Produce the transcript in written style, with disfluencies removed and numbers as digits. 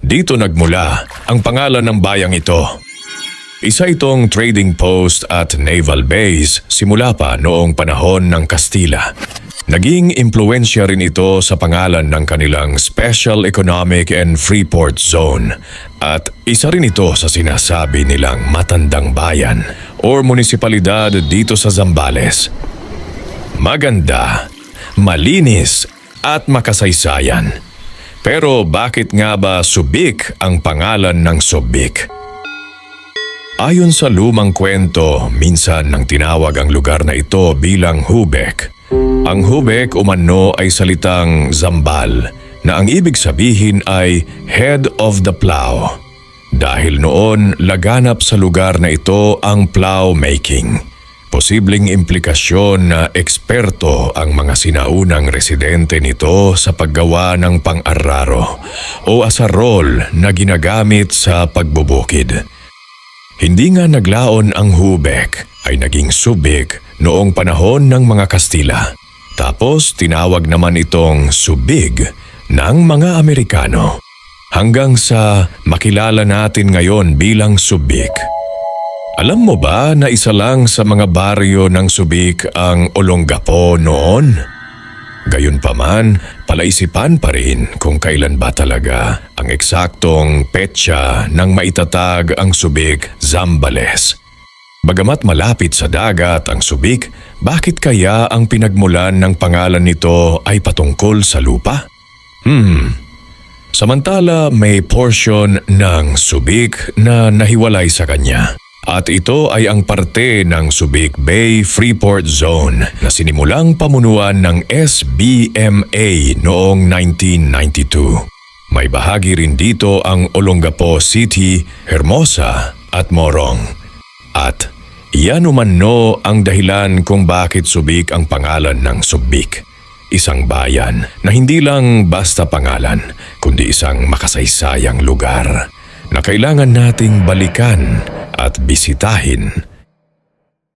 Dito nagmula ang pangalan ng bayang ito. Isa itong trading post at naval base simula pa noong panahon ng Kastila. Naging impluensya rin ito sa pangalan ng kanilang Special Economic and Freeport Zone at isa rin ito sa sinasabi nilang matandang bayan o munisipalidad dito sa Zambales. Maganda, malinis at makasaysayan. Pero bakit nga ba Subic ang pangalan ng Subic? Ayon sa lumang kwento, minsan nang tinawag ang lugar na ito bilang Hubec. Ang Hubec umano ay salitang Zambal na ang ibig sabihin ay head of the plow. Dahil noon laganap sa lugar na ito ang plow making. Posibleng implikasyon na eksperto ang mga sinaunang residente nito sa paggawa ng pang-araro o asarol na ginagamit sa pagbubukid. Hindi nga naglaon ang Hubec ay naging Subic noong panahon ng mga Kastila. Tapos tinawag naman itong Subig ng mga Amerikano. Hanggang sa makilala natin ngayon bilang Subic. Alam mo ba na isa lang sa mga baryo ng Subic ang Olongapo noon? Gayunpaman, palaisipan pa rin kung kailan ba talaga ang eksaktong petsa ng maitatag ang Subic Zambales. Bagamat malapit sa dagat ang Subic, bakit kaya ang pinagmulan ng pangalan nito ay patungkol sa lupa? Samantala may portion ng Subic na nahiwalay sa kanya. At ito ay ang parte ng Subic Bay Freeport Zone na sinimulang pamunuan ng SBMA noong 1992. May bahagi rin dito ang Olongapo City, Hermosa at Morong. At iyan umano ang dahilan kung bakit Subic ang pangalan ng Subic. Isang bayan na hindi lang basta pangalan, kundi isang makasaysayang lugar na kailangan nating balikan at bisitahin